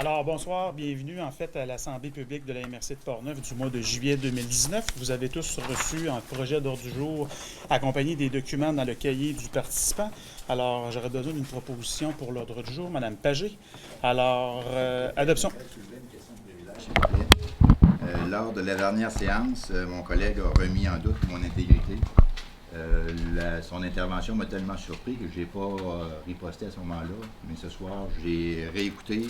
Alors, bonsoir, bienvenue en fait à l'Assemblée publique de la MRC de Portneuf du mois de juillet 2019. Vous avez tous reçu un projet d'ordre du jour accompagné des documents dans le cahier du participant. Alors, j'aurais besoin d'une proposition pour l'ordre du jour, Madame Pagé. Alors, adoption. Lors de la dernière séance, mon collègue a remis en doute mon intégrité. Son intervention m'a tellement surpris que je n'ai pas riposté à ce moment-là. Mais ce soir, j'ai réécouté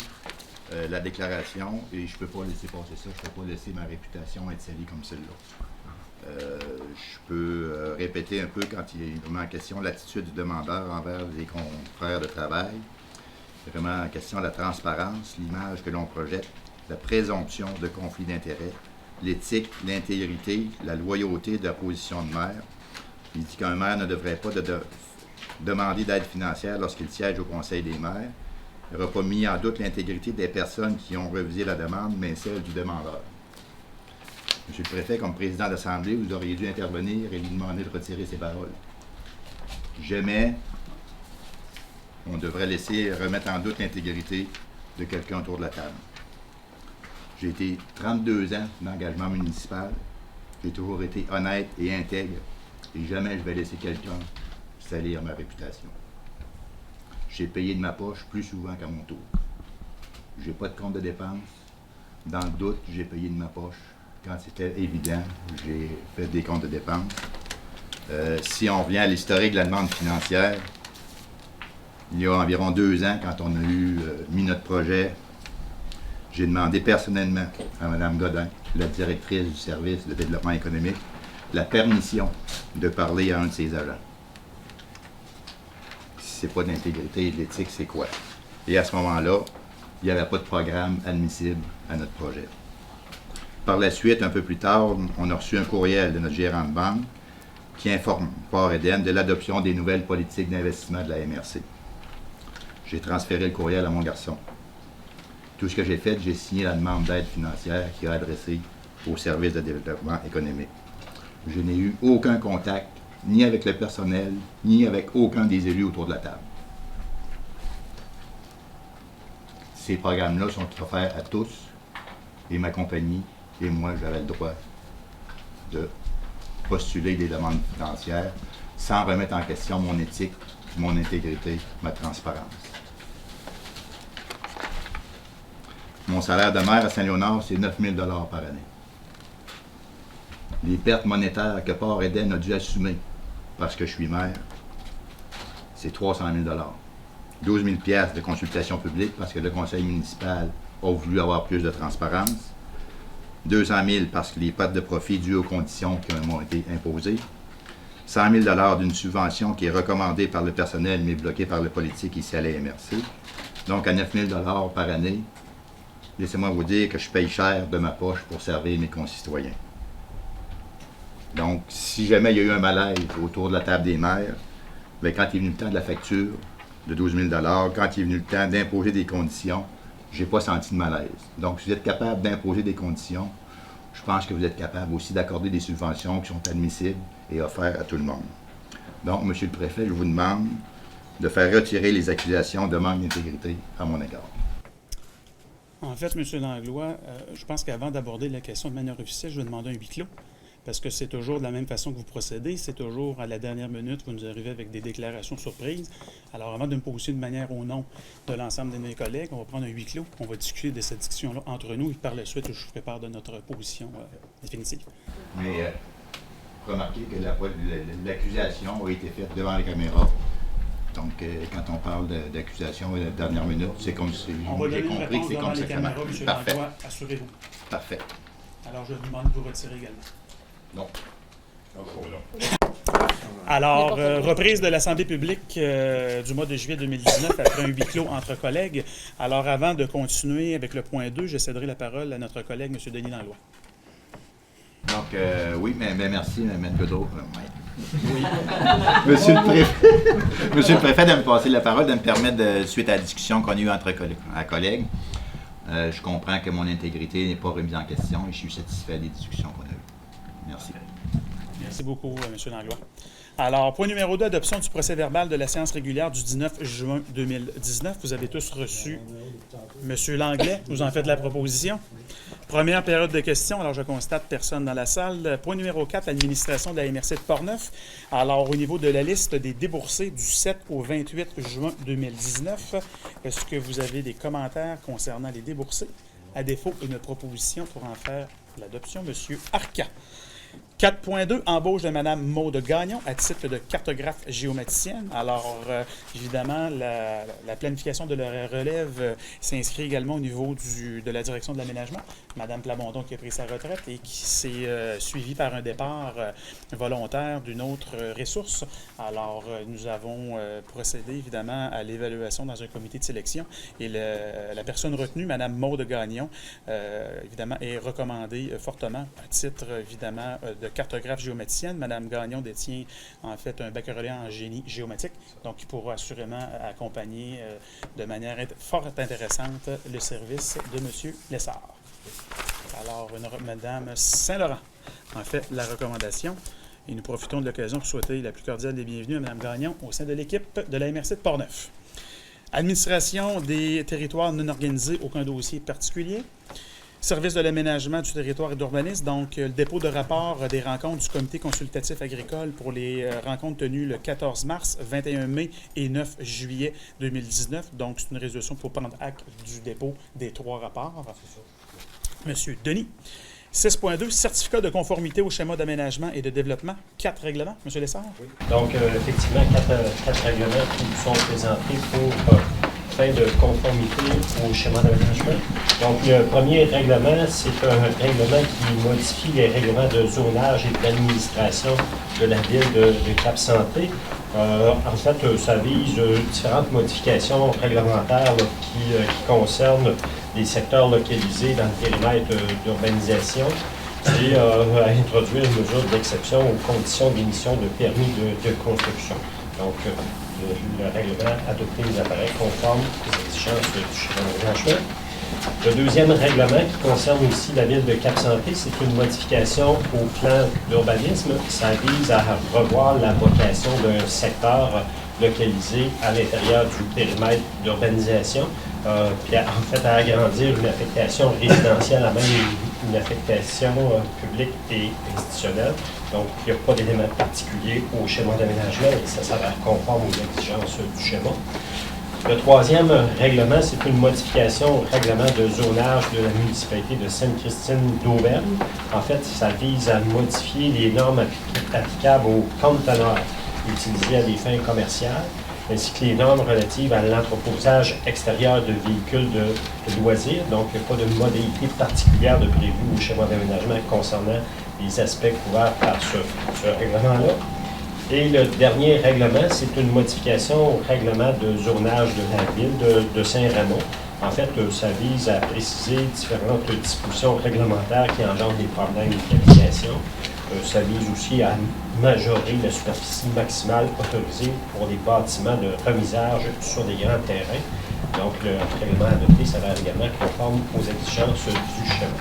la déclaration et je ne peux pas laisser passer ça. Je ne peux pas laisser ma réputation être salie comme celle-là. Je peux répéter un peu quand il est vraiment en question l'attitude du demandeur envers les confrères de travail. C'est vraiment en question la transparence, l'image que l'on projette, la présomption de conflit d'intérêts, l'éthique, l'intégrité, la loyauté de la position de maire. Il dit qu'un maire ne devrait pas demander d'aide financière lorsqu'il siège au Conseil des maires. Il n'aura pas mis en doute l'intégrité des personnes qui ont revisé la demande, mais celle du demandeur. Monsieur le préfet, comme président d'Assemblée, vous auriez dû intervenir et lui demander de retirer ses paroles. Jamais on devrait laisser remettre en doute l'intégrité de quelqu'un autour de la table. J'ai été 32 ans d'engagement municipal. J'ai toujours été honnête et intègre. Et jamais je vais laisser quelqu'un salir ma réputation. J'ai payé de ma poche plus souvent qu'à mon tour. J'ai pas de compte de dépenses. Dans le doute, j'ai payé de ma poche. Quand c'était évident, j'ai fait des comptes de dépenses. Si on revient à l'historique de la demande financière, il y a environ 2 ans, quand on a mis notre projet, j'ai demandé personnellement à Mme Godin, la directrice du service de développement économique, la permission de parler à un de ses agents. Si c'est pas d'intégrité et de l'éthique, c'est quoi? Et à ce moment-là, il n'y avait pas de programme admissible à notre projet. Par la suite, un peu plus tard, on a reçu un courriel de notre gérant de banque qui informe Port-Éden de l'adoption des nouvelles politiques d'investissement de la MRC. J'ai transféré le courriel à mon garçon. Tout ce que j'ai fait, j'ai signé la demande d'aide financière qui est adressée au service de développement économique. Je n'ai eu aucun contact, ni avec le personnel, ni avec aucun des élus autour de la table. Ces programmes-là sont offerts à tous, et ma compagnie et moi, j'avais le droit de postuler des demandes financières sans remettre en question mon éthique, mon intégrité, ma transparence. Mon salaire de maire à Saint-Léonard, c'est 9 000 $ par année. Les pertes monétaires que Port-Éden a dû assumer parce que je suis maire, c'est 300 000 $. 12 000 $ de consultation publique parce que le conseil municipal a voulu avoir plus de transparence. 200 000 $ parce que les pertes de profit dues aux conditions qui m'ont été imposées. 100 000 $ d'une subvention qui est recommandée par le personnel mais bloquée par le politique ici à la MRC. Donc à 9 000 $ par année, laissez-moi vous dire que je paye cher de ma poche pour servir mes concitoyens. Donc, si jamais il y a eu un malaise autour de la table des maires, bien, quand il est venu le temps de la facture de 12 000 $, quand il est venu le temps d'imposer des conditions, je n'ai pas senti de malaise. Donc, si vous êtes capable d'imposer des conditions, je pense que vous êtes capable aussi d'accorder des subventions qui sont admissibles et offertes à tout le monde. Donc, Monsieur le Préfet, je vous demande de faire retirer les accusations de manque d'intégrité à mon égard. En fait, M. Langlois, je pense qu'avant d'aborder la question de manière officielle, je vais demander un huis clos. Parce que c'est toujours de la même façon que vous procédez, c'est toujours à la dernière minute, vous nous arrivez avec des déclarations surprises. Alors avant de me positionner de manière au nom de l'ensemble de mes collègues, on va prendre un huis clos, on va discuter de cette discussion-là entre nous et par la suite, je vous prépare de notre position définitive. Mais remarquez que l'accusation a été faite devant la caméra. Donc, quand on parle d'accusation à la dernière minute, c'est comme si j'ai compris que c'est comme ça que ça marche. Parfait. Assurez-vous. Parfait. Alors, je vous demande de vous retirer également. Non. Alors, reprise de l'Assemblée publique du mois de juillet 2019 après un huis clos entre collègues. Alors, avant de continuer avec le point 2, je céderai la parole à notre collègue, M. Denis Langlois. Donc, oui, mais merci, M. Godreau. Oui. Monsieur le Préfet, de me passer la parole, de me permettre, suite à la discussion qu'on a eue entre collègues, je comprends que mon intégrité n'est pas remise en question et je suis satisfait des discussions qu'on a eues. Merci. Merci beaucoup, M. Langlois. Alors, point numéro 2, adoption du procès-verbal de la séance régulière du 19 juin 2019. Vous avez tous reçu M. Langlais. Vous en faites la proposition. Première période de questions. Alors, je constate personne dans la salle. Point numéro 4, l'administration de la MRC de Portneuf. Alors, au niveau de la liste des déboursés du 7 au 28 juin 2019, est-ce que vous avez des commentaires concernant les déboursés? À défaut, une proposition pour en faire l'adoption, M. Arcan. 4.2, embauche de Mme Maude Gagnon à titre de cartographe géomaticienne. Alors, évidemment, la planification de leur relève s'inscrit également au niveau de la direction de l'aménagement. Mme Plamondon qui a pris sa retraite et qui s'est suivie par un départ volontaire d'une autre ressource. Alors, nous avons procédé, évidemment, à l'évaluation dans un comité de sélection et la personne retenue, Mme Maude Gagnon, évidemment, est recommandée fortement à titre, évidemment, de cartographe géomaticienne. Mme Gagnon détient en fait un baccalauréat en génie géomatique, donc qui pourra assurément accompagner de manière fort intéressante le service de M. Lessard. Alors, Mme Saint-Laurent en fait la recommandation et nous profitons de l'occasion pour souhaiter la plus cordiale des bienvenues à Mme Gagnon au sein de l'équipe de la MRC de Portneuf. Administration des territoires non organisés, aucun dossier particulier. Service de l'aménagement du territoire et d'urbanisme, donc le dépôt de rapport des rencontres du comité consultatif agricole pour les rencontres tenues le 14 mars, 21 mai et 9 juillet 2019. Donc, c'est une résolution pour prendre acte du dépôt des 3 rapports. Monsieur Denis. 6.2, certificat de conformité au schéma d'aménagement et de développement. 4 règlements. Monsieur Lessard? Oui. Donc, effectivement, 4 règlements qui nous sont présentés pour fin de conformité au schéma d'aménagement. Donc, le premier règlement, c'est un règlement qui modifie les règlements de zonage et d'administration de la ville de Cap-Santé. En fait, ça vise différentes modifications réglementaires là, qui concernent les secteurs localisés dans le périmètre d'urbanisation et à introduire une mesure d'exception aux conditions d'émission de permis de construction. Donc, le règlement adopté nous apparaît conforme aux exigences du schéma d'aménagement. Le deuxième règlement qui concerne aussi la ville de Cap-Santé, c'est une modification au plan d'urbanisme. Ça vise à revoir la vocation d'un secteur localisé à l'intérieur du périmètre d'urbanisation, puis en fait à agrandir une affectation résidentielle à même une affectation publique et institutionnelle. Donc, il n'y a pas d'élément particulier au schéma d'aménagement et ça s'avère conforme aux exigences du schéma. Le troisième règlement, c'est une modification au règlement de zonage de la municipalité de Sainte-Christine d'Auvergne. En fait, ça vise à modifier les normes applicables aux conteneurs utilisés à des fins commerciales, ainsi que les normes relatives à l'entreposage extérieur de véhicules de loisirs. Donc, il n'y a pas de modalité particulière de prévu au schéma d'aménagement concernant les aspects couverts par ce règlement-là. Et le dernier règlement, c'est une modification au règlement de zonage de la ville de Saint-Raymond. En fait, ça vise à préciser différentes dispositions réglementaires qui engendrent des problèmes d'application. Ça vise aussi à majorer la superficie maximale autorisée pour les bâtiments de remisage sur des grands terrains. Donc, le règlement adopté s'avère également conforme aux exigences du schéma.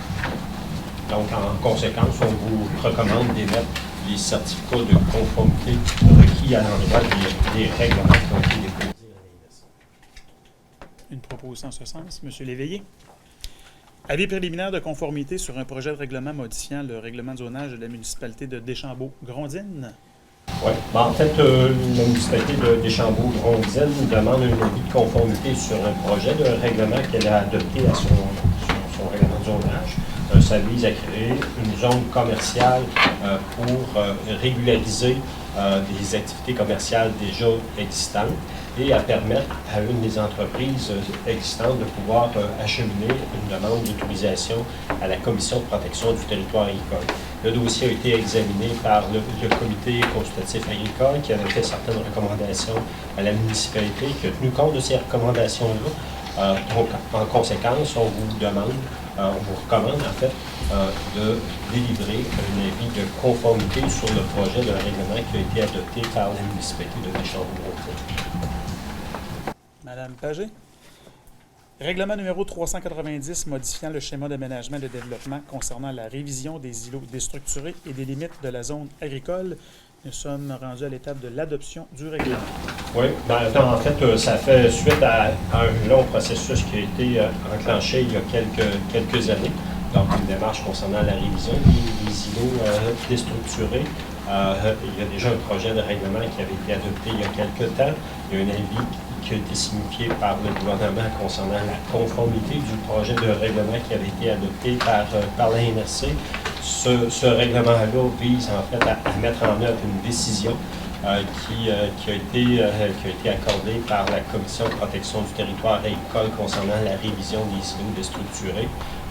Donc, en conséquence, on vous recommande d'émettre les certificats de conformité requis à l'endroit des règlements qui ont été déposés à l'INS. Une proposition en ce sens. Monsieur Léveillé. Avis préliminaire de conformité sur un projet de règlement modifiant le règlement de zonage de la municipalité de Deschambault-Grondines. Oui. En fait, la municipalité de Deschambault-Grondines nous demande un avis de conformité sur un projet de règlement qu'elle a adopté à son règlement de zonage. Ça vise à créer une zone commerciale pour régulariser des activités commerciales déjà existantes et à permettre à une des entreprises existantes de pouvoir acheminer une demande d'autorisation à la Commission de protection du territoire agricole. Le dossier a été examiné par le comité consultatif agricole qui avait fait certaines recommandations à la municipalité, qui a tenu compte de ces recommandations-là. Donc, en conséquence, on vous recommande en fait de délivrer un avis de conformité sur le projet de règlement qui a été adopté par la municipalité de Deschambault-Grondines. Madame Pagé. Règlement numéro 390 modifiant le schéma d'aménagement et de développement concernant la révision des îlots déstructurés et des limites de la zone agricole Nous sommes rendus à l'étape de l'adoption du règlement. Oui, en fait, ça fait suite à un long processus qui a été enclenché il y a quelques années. Donc, une démarche concernant la révision des îlots déstructurés. Il y a déjà un projet de règlement qui avait été adopté il y a quelques temps. Il y a un avis qui a été signifié par le gouvernement concernant la conformité du projet de règlement qui avait été adopté par la MRC. Ce règlement-là vise en fait à mettre en œuvre une décision qui a été accordée par la Commission de protection du territoire agricole concernant la révision des îlots déstructurés.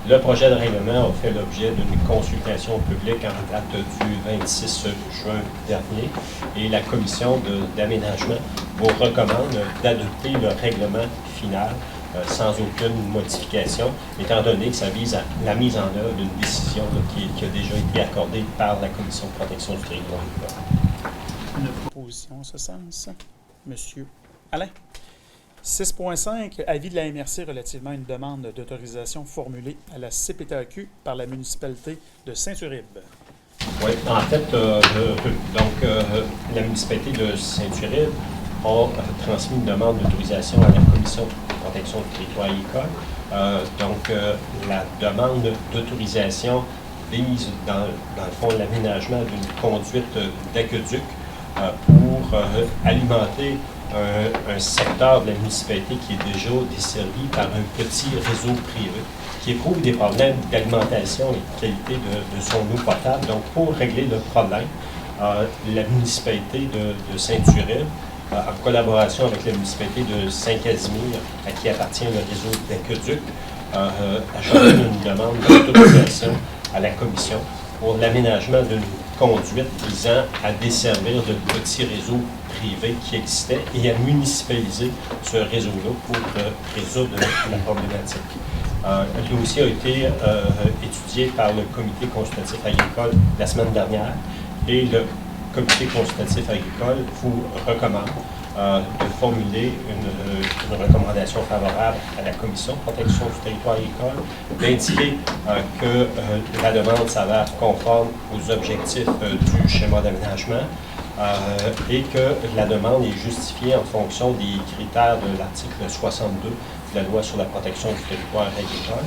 Le projet de règlement a fait l'objet d'une consultation publique en date du 26 juin dernier et la Commission d'aménagement vous recommande d'adopter le règlement final sans aucune modification, étant donné que ça vise à la mise en œuvre d'une décision qui a déjà été accordée par la Commission de protection du territoire. Une proposition en ce sens. Monsieur Alain. 6.5, avis de la MRC relativement à une demande d'autorisation formulée à la CPTAQ par la municipalité de Saint-Uribe. Oui, en fait, la municipalité de Saint-Uribe a transmis une demande d'autorisation à la Commission de protection du territoire agricole. La demande d'autorisation vise, dans le fond, l'aménagement d'une conduite d'aqueduc pour alimenter un secteur de la municipalité qui est déjà desservi par un petit réseau privé qui éprouve des problèmes d'alimentation et de qualité de son eau potable. Donc, pour régler le problème, la municipalité de Saint-Uribe, en collaboration avec la municipalité de Saint-Casimir, à qui appartient le réseau d'aqueduc, a changé une demande d'autorisation à la Commission pour l'aménagement d'une conduite visant à desservir de petits réseaux privés qui existaient et à municipaliser ce réseau-là pour résoudre la problématique. Le dossier a été étudié par le Comité consultatif agricole la semaine dernière et le Comité consultatif agricole vous recommande de formuler une recommandation favorable à la Commission de protection du territoire agricole, d'indiquer que la demande s'avère conforme aux objectifs du schéma d'aménagement et que la demande est justifiée en fonction des critères de l'article 62 de la loi sur la protection du territoire agricole,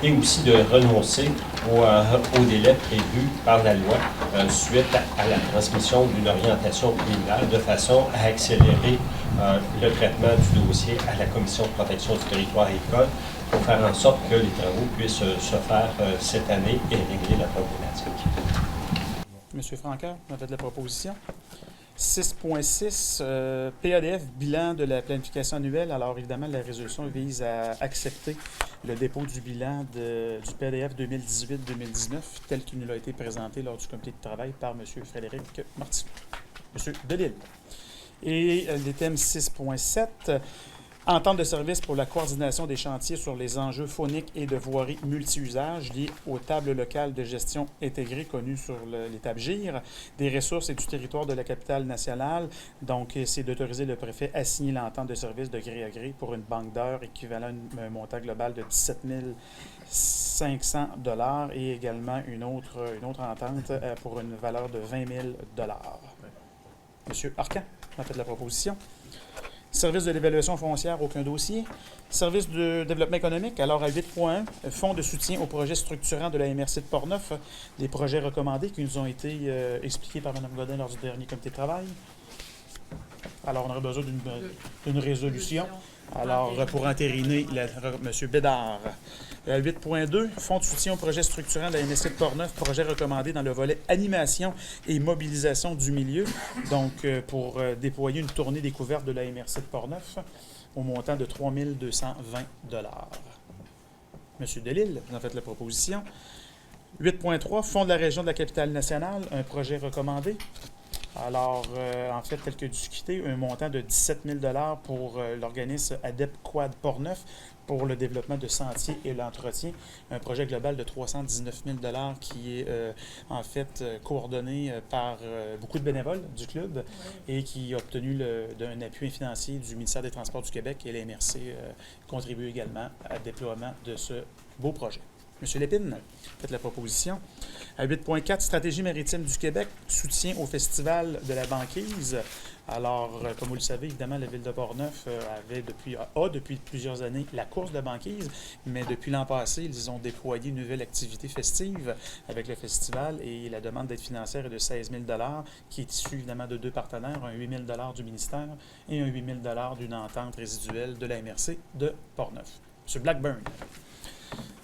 et aussi de renoncer au délai prévu par la loi suite à la transmission d'une orientation préliminaire de façon à accélérer le traitement du dossier à la Commission de protection du territoire agricole pour faire en sorte que les travaux puissent se faire cette année et régler la problématique. Monsieur Francaire, vous avez fait la proposition. 6.6, PADF, bilan de la planification annuelle. Alors, évidemment, la résolution vise à accepter le dépôt du bilan du PADF 2018-2019, tel qu'il nous a été présenté lors du comité de travail par M. Frédéric Martineau. M. Delisle. Et les thèmes 6.7, entente de service pour la coordination des chantiers sur les enjeux fauniques et de voirie multi-usages liés aux tables locales de gestion intégrées connues sur l'étape GIR, des ressources et du territoire de la capitale nationale. Donc, c'est d'autoriser le préfet à signer l'entente de service de gré à gré pour une banque d'heures équivalent à un montant global de 17 500 $ et également une autre entente pour une valeur de 20 000 $. Monsieur Arcan a fait la proposition. Service de l'évaluation foncière, aucun dossier. Service de développement économique, alors à 8.1, fonds de soutien aux projets structurants de la MRC de Portneuf, les projets recommandés qui nous ont été expliqués par Mme Godin lors du dernier comité de travail. Alors, on aurait besoin d'une résolution. Alors, pour entériner, M. Bédard. 8.2, fonds de soutien aux projets structurants de la MRC de Portneuf, projet recommandé dans le volet animation et mobilisation du milieu, donc pour déployer une tournée découverte de la MRC de Portneuf au montant de 3 220 $. M. Delisle, vous en faites la proposition. 8.3, fonds de la région de la capitale nationale, un projet recommandé. Alors, en fait, tel que discuté, un montant de 17 000 $ pour l'organisme ADEP Quad Portneuf pour le développement de sentiers et l'entretien. Un projet global de 319 000 $ qui est en fait coordonné par beaucoup de bénévoles du club et qui a obtenu d'un appui financier du ministère des Transports du Québec et la MRC contribue également au déploiement de ce beau projet. M. Lépine, faites la proposition. À 8.4, Stratégie maritime du Québec, soutien au Festival de la banquise. Alors, comme vous le savez, évidemment, la Ville de Portneuf a depuis plusieurs années la course de banquise, mais depuis l'an passé, ils ont déployé une nouvelle activité festive avec le festival et la demande d'aide financière est de 16 000 qui est issue évidemment de 2 partenaires, un 8 000 du ministère et un 8 000 d'une entente résiduelle de la MRC de Portneuf. M. Blackburn.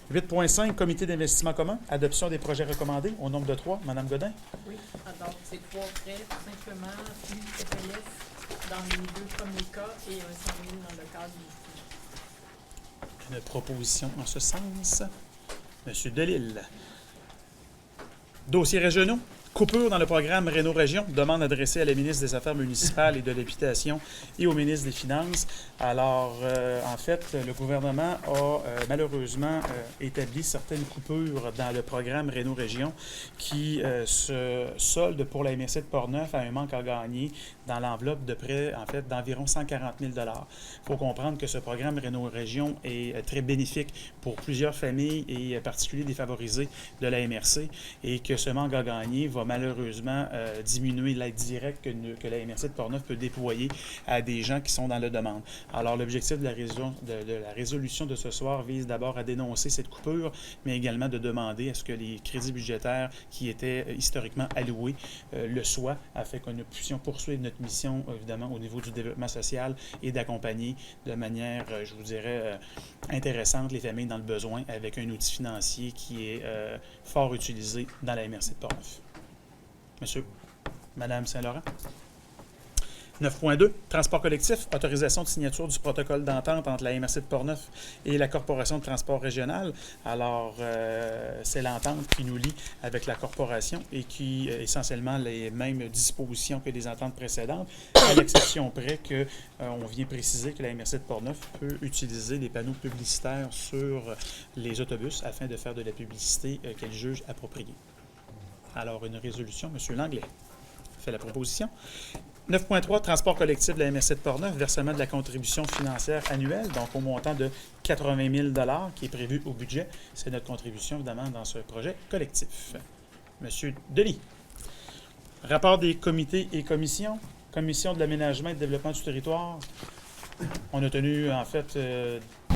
8.5, Comité d'investissement commun, adoption des projets recommandés au nombre de 3. Mme Godin. Oui, alors c'est 3 frais, tout simplement, puis FLS dans les 2 premiers cas et un 100 000 dans le cadre du Une proposition en ce sens. M. Delisle. Dossiers régionaux. Coupure dans le programme Réno-Région, demande adressée à la ministre des Affaires municipales et de l'Habitation et au ministre des Finances. Alors, en fait, le gouvernement a malheureusement établi certaines coupures dans le programme Réno-Région qui se soldent pour la MRC de Portneuf à un manque à gagner dans l'enveloppe de près, en fait, d'environ 140 000 $. Il faut comprendre que ce programme Réno-Région est très bénéfique pour plusieurs familles et particuliers défavorisés de la MRC et que ce manque à gagner va malheureusement diminuer l'aide directe que la MRC de Portneuf peut déployer à des gens qui sont dans la demande. Alors, l'objectif de la résolution de ce soir vise d'abord à dénoncer cette coupure, mais également de demander à ce que les crédits budgétaires qui étaient historiquement alloués le soient, afin que nous puissions poursuivre notre mission, évidemment, au niveau du développement social et d'accompagner de manière, je vous dirais, intéressante les familles dans le besoin avec un outil financier qui est fort utilisé dans la MRC de Portneuf. Monsieur, Madame Saint-Laurent. 9.2, transport collectif, autorisation de signature du protocole d'entente entre la MRC de Portneuf et la Corporation de transport régional. Alors, c'est l'entente qui nous lie avec la corporation et qui a essentiellement les mêmes dispositions que les ententes précédentes, à l'exception près qu'on vient préciser que la MRC de Portneuf peut utiliser des panneaux publicitaires sur les autobus afin de faire de la publicité qu'elle juge appropriée. Alors, une résolution, M. Langlais fait la proposition. 9.3, transport collectif de la MRC de Portneuf, versement de la contribution financière annuelle, donc au montant de 80 000 $ qui est prévu au budget. C'est notre contribution, évidemment, dans ce projet collectif. Monsieur Delis. Rapport des comités et commissions. Commission de l'aménagement et du développement du territoire. On a tenu, en fait...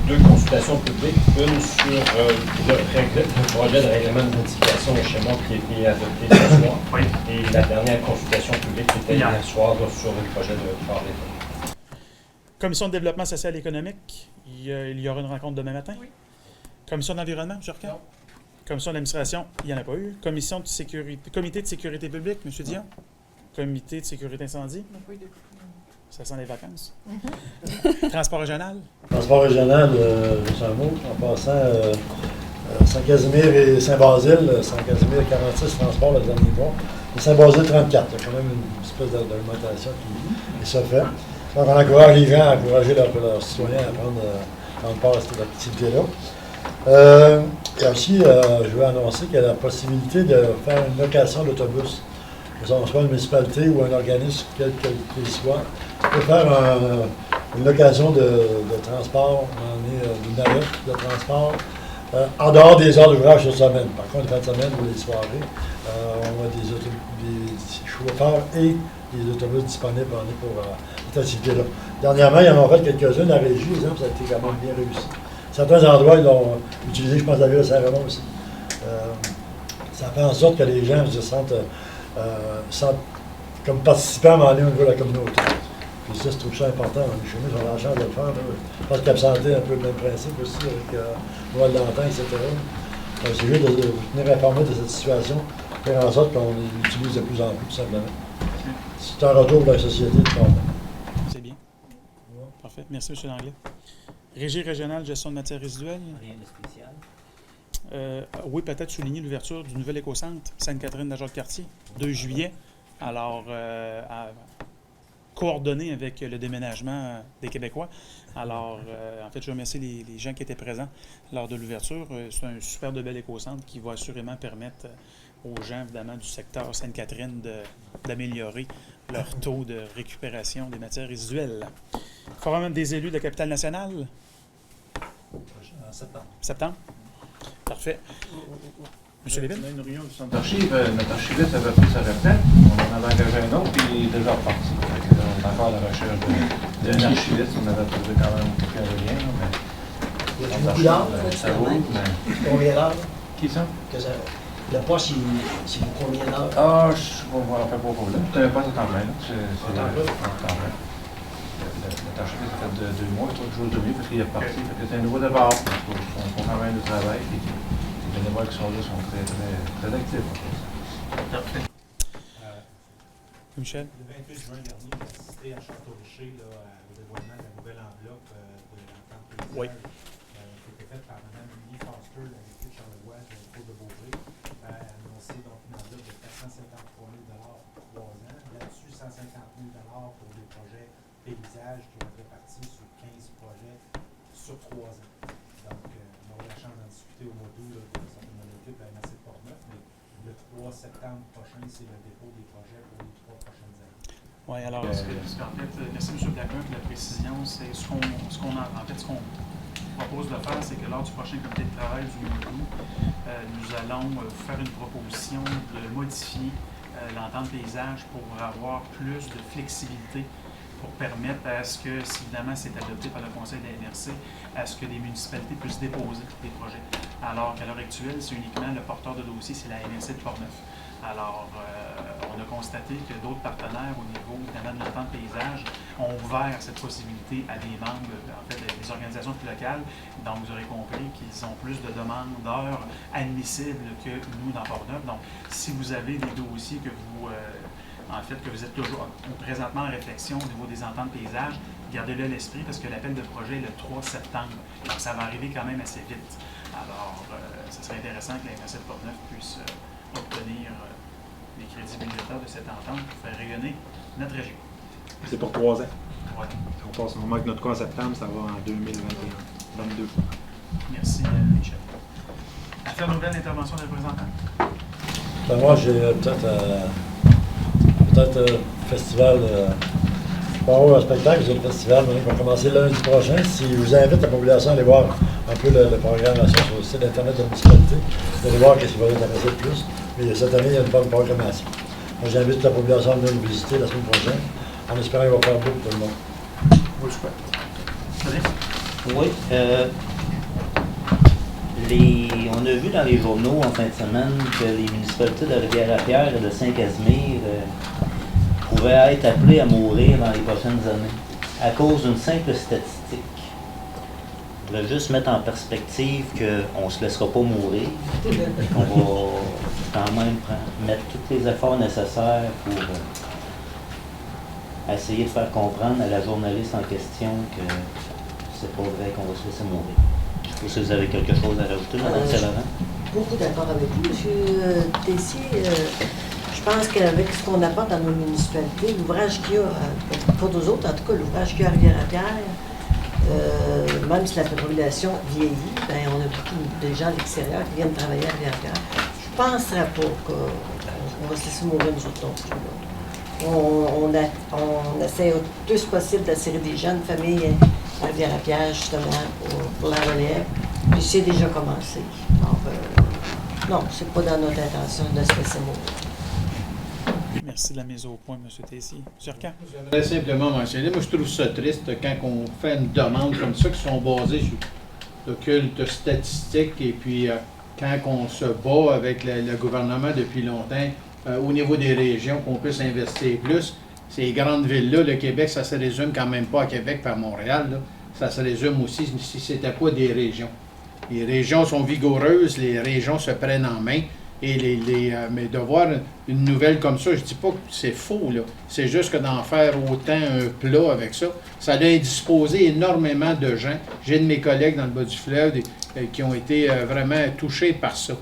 2 consultations publiques, une sur le projet de règlement de modification au schéma qui a été adopté ce soir, oui, et la dernière consultation publique qui était hier soir sur le projet de port d'État. Commission de développement social et économique, il y aura une rencontre demain matin. Oui. Commission d'environnement, M. Arcand? Commission d'administration, il n'y en a pas eu. Commission de sécurité, comité de sécurité publique, M. Dion? Comité de sécurité incendie? Oui, ça sent les vacances. Transport régional? Transport régional, juste un mot. En passant, Saint-Casimir et Saint-Basile, Saint-Casimir 46 transports le dernier mois, et Saint-Basile 34. Il y a quand même une espèce d'augmentation qui se fait. Donc on encourage les gens à encourager leurs citoyens à prendre part à cette activité-là. Et aussi, je veux annoncer qu'il y a la possibilité de faire une location d'autobus. Que ce soit une municipalité ou un organisme, quel qu'il soit, peut faire une location de transport, d'une navette de transport, en dehors des heures d'ouvrage sur semaine. Par contre, les fins de semaine ou les soirées, on a des chauffeurs et des autobus disponibles pour cette activité-là. Dernièrement, ils en ont fait quelques-unes à Régie, par exemple, ça a été quand même bien réussi. Certains endroits, ils l'ont utilisé, je pense, la ville de Saint-Raymond aussi. Ça fait en sorte que les gens se sentent comme participants à aller au niveau de la communauté. Puis ça, je trouve ça important. Les chemins ont la chance de le faire. Là. Je pense qu'absenter un peu le même principe aussi avec loi de l'entente, etc. C'est juste de tenir informé de cette situation, faire en sorte qu'on l'utilise de plus en plus, tout simplement. C'est un retour de la société de fond. C'est bien. Ouais. Parfait. Merci, M. Langlais. Régie régionale, gestion de matières résiduelles. Rien de spécial. Oui, peut-être souligner l'ouverture du nouvel écocentre Sainte-Catherine de Jacques-Cartier, 2 juillet. Alors, coordonné avec le déménagement des Québécois. Alors, en fait, je remercie les gens qui étaient présents lors de l'ouverture. C'est un super de bel écocentre qui va assurément permettre aux gens, évidemment, du secteur Sainte-Catherine d'améliorer leur taux de récupération des matières résiduelles. Forum des élus de la capitale nationale. En septembre. Septembre. Parfait. Monsieur Lévin? On a une réunion du centre d'archives. Notre archiviste avait pris sa retraite. On en avait engagé un autre, puis il est déjà reparti. On est encore à la recherche d'un archiviste. On avait trouvé quand même quelqu'un de bien, mais Il y a beaucoup d'heures, ça roule. Mais... Combien d'heures? Qui ça? Le poste, c'est pour combien d'heures? Ah, je ne vois pas pour problème. C'est un poste de temps plein. C'est temps plein. L'archiviste a fait 2 mois, 3 jours de nuit, parce qu'il est parti. C'est un nouveau départ. On font quand même du travail. Les bénévoles qui sont là sont très, très, très actifs. Parfait. Michel? Le 28 juin dernier, j'ai assisté à Château-Richer au dévoilement de la nouvelle enveloppe de l'entente paysage Oui. qui a été faite par Mme Lily Foster, la députée de Charlevoix, de Côte-de-Beaupré. Elle a annoncé donc une enveloppe de 453 000 pour 3 ans. Là-dessus, 150 000 pour des projets paysages qui vont être répartis sur 15 projets sur 3 ans. Donc, on aura la chance d'en discuter au mois d'août de cette monolithe de la MRC de Portneuf, mais le 3 septembre prochain, c'est le dépôt des projets pour les 3 prochaines années. Oui, alors, ce qu'en fait, merci M. Blacquin pour la précision, c'est ce qu'on propose de faire, c'est que lors du prochain comité de travail du mois d'août, nous allons faire une proposition de modifier l'entente paysage pour avoir plus de flexibilité pour permettre à ce que, si évidemment c'est adopté par le Conseil de la MRC, à ce que les municipalités puissent déposer des projets. Alors qu'à l'heure actuelle, c'est uniquement le porteur de dossier, c'est la MRC de Portneuf. Alors, on a constaté que d'autres partenaires au niveau évidemment de l'entente paysage ont ouvert cette possibilité à des membres, en fait, des organisations plus locales. Donc, vous aurez compris qu'ils ont plus de demandeurs admissibles que nous dans Portneuf. Donc, si vous avez des dossiers que vous... en fait, que vous êtes toujours présentement en réflexion au niveau des ententes paysage, gardez-le à l'esprit parce que l'appel de projet est le 3 septembre. Donc, ça va arriver quand même assez vite. Alors, ce serait intéressant que la MRC de Portneuf puisse obtenir les crédits budgétaires de cette entente pour faire rayonner notre région. C'est pour 3 ans. Ouais. On manque notre 3 septembre, ça va en 2022. Merci, Michel. Affaire nouvelle, intervention des représentants. Ben, moi, j'ai peut-être festival. Pas un spectacle, j'ai le festival qui va commencer lundi prochain. Si je vous invite la population à aller voir un peu la programmation sur le site internet de la municipalité, vous allez voir qu'est-ce qui va vous intéresser le plus. Mais cette année, il y a une bonne programmation. Moi, j'invite la population à venir nous visiter la semaine prochaine, en espérant qu'il va faire beau pour tout le monde. Vous le souhaitez. Oui. On a vu dans les journaux en fin de semaine que les municipalités de Rivière-à-Pierre et de Saint-Casimir pouvaient être appelées à mourir dans les prochaines années à cause d'une simple statistique. Je voulais juste mettre en perspective qu'on ne se laissera pas mourir, qu'on va quand même mettre tous les efforts nécessaires pour essayer de faire comprendre à la journaliste en question que c'est pas vrai qu'on va se laisser mourir. Je sais pas si vous avez quelque chose à rajouter, Mme Saint-Laurent. Beaucoup d'accord avec vous, M. Tessier. Je pense qu'avec ce qu'on apporte dans nos municipalités, l'ouvrage qu'il y a, pour nous autres, en tout cas, l'ouvrage qu'il y a à Rivière-à-Pierre, même si la population vieillit, ben, on a beaucoup de gens à l'extérieur qui viennent travailler à Rivière-à-Pierre. Je ne penserais pas qu'on va se laisser mourir nous autres non plus. On essaie au plus possible d'attirer des jeunes familles à Rivière-à-Pierre, justement, pour la relève. Puis c'est déjà commencé. Alors, non, c'est pas dans notre intention de se laisser mourir. Merci de la mise au point, M. Tessier. M. Arcan? J'aimerais simplement mentionner, moi je trouve ça triste quand on fait une demande comme ça qui sont basées sur d'occultes statistiques et puis quand on se bat avec le gouvernement depuis longtemps au niveau des régions qu'on puisse investir plus. Ces grandes villes-là, le Québec, ça se résume quand même pas à Québec par Montréal. Là. Ça se résume aussi si c'était pas des régions. Les régions sont vigoureuses, les régions se prennent en main. Et mais de voir une nouvelle comme ça, je dis pas que c'est faux, là. C'est juste que d'en faire autant un plat avec ça, ça a indisposé énormément de gens. J'ai de mes collègues dans le bas du fleuve qui ont été vraiment touchés par ça.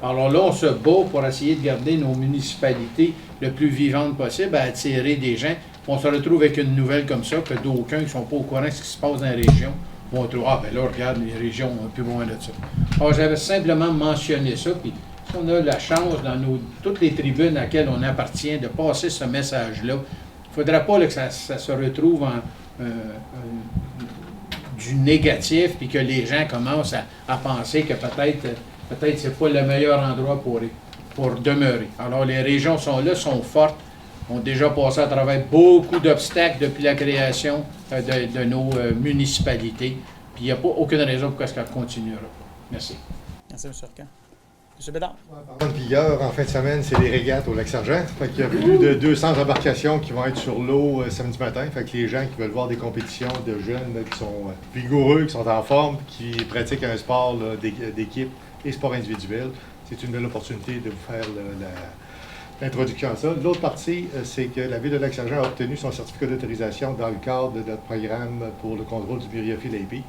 Alors là, on se bat pour essayer de garder nos municipalités le plus vivantes possible, à attirer des gens. On se retrouve avec une nouvelle comme ça, que d'aucuns qui ne sont pas au courant de ce qui se passe dans les régions vont trouver, ah ben là, regarde, les régions ont un peu moins de ça. Alors j'avais simplement mentionné ça, puis si on a la chance dans toutes les tribunes à laquelle on appartient de passer ce message-là, il ne faudra pas là, que ça se retrouve du négatif, puis que les gens commencent à penser que peut-être c'est pas le meilleur endroit pour demeurer. Alors les régions sont là, sont fortes, ont déjà passé à travers beaucoup d'obstacles depuis la création de nos municipalités, puis il n'y a pas aucune raison pour qu'elle continuera. Merci. Merci, M. Arcan. M. Bédard. En vigueur, en fin de semaine, c'est les régates au Lac-Sargent. Il y a plus de 200 embarcations qui vont être sur l'eau samedi matin. Fait que les gens qui veulent voir des compétitions de jeunes qui sont vigoureux, qui sont en forme, qui pratiquent un sport d'équipe et sport individuel, c'est une belle opportunité de vous faire l'introduction à ça. L'autre partie, c'est que la Ville de Lac-Sargent a obtenu son certificat d'autorisation dans le cadre de notre programme pour le contrôle du myriophylle AP.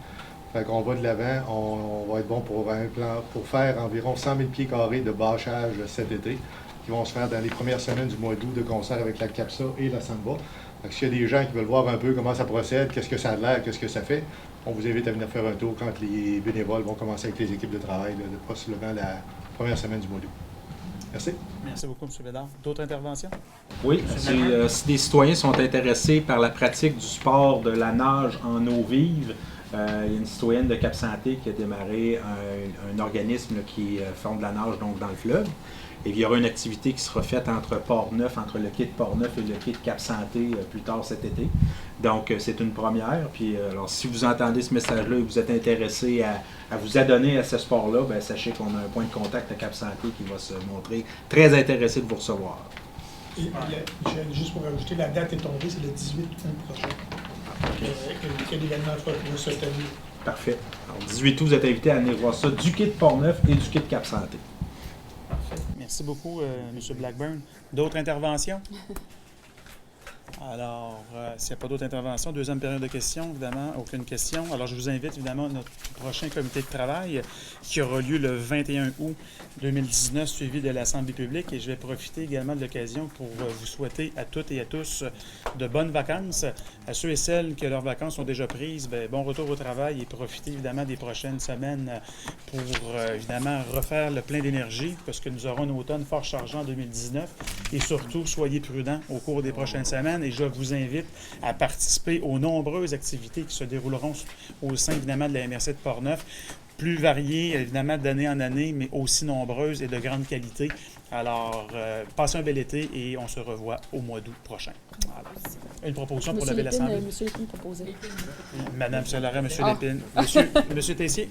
Fait qu'on va de l'avant, on va être bon pour un plan pour faire environ 100 000 pieds carrés de bâchage cet été, qui vont se faire dans les premières semaines du mois d'août de concert avec la CAPSA et la Samba. Fait que s'il y a des gens qui veulent voir un peu comment ça procède, qu'est-ce que ça a l'air, qu'est-ce que ça fait, on vous invite à venir faire un tour quand les bénévoles vont commencer avec les équipes de travail, possiblement la première semaine du mois d'août. Merci. Merci beaucoup, M. Bédard. D'autres interventions? Oui, si des citoyens sont intéressés par la pratique du sport de la nage en eau vive, il y a une citoyenne de Cap-Santé qui a démarré un organisme qui font de la nage donc dans le fleuve. Et il y aura une activité qui sera faite entre Port-Neuf, entre le quai de Port-Neuf et le quai de Cap-Santé plus tard cet été. Donc, c'est une première. Puis, alors, si vous entendez ce message-là et vous êtes intéressé à vous adonner à ce sport-là, bien, sachez qu'on a un point de contact à Cap-Santé qui va se montrer très intéressé de vous recevoir. Et juste pour ajouter, la date est tombée, c'est le 18 août prochain que l'événement va se tenir. Parfait. Alors, 18 août, vous êtes invité à venir voir ça du quai de Port-Neuf et du quai de Cap-Santé. Parfait. Merci beaucoup, M. Blackburn. D'autres interventions? Alors, s'il n'y a pas d'autres interventions, deuxième période de questions, évidemment, aucune question. Alors, je vous invite évidemment à notre prochain comité de travail qui aura lieu le 21 août 2019, suivi de l'Assemblée publique. Et je vais profiter également de l'occasion pour vous souhaiter à toutes et à tous de bonnes vacances. À ceux et celles que leurs vacances sont déjà prises, bien, bon retour au travail et profitez évidemment des prochaines semaines pour évidemment refaire le plein d'énergie parce que nous aurons un automne fort chargeant en 2019. Et surtout, soyez prudents au cours des prochaines semaines. Et je vous invite à participer aux nombreuses activités qui se dérouleront au sein, évidemment, de la MRC de Port-Neuf, plus variées, évidemment, d'année en année, mais aussi nombreuses et de grande qualité. Alors, passez un bel été et on se revoit au mois d'août prochain. Alors, une proposition pour lever l'Assemblée. M. Lépine proposait. Madame Solarin, M. Lépine. Monsieur Tessier.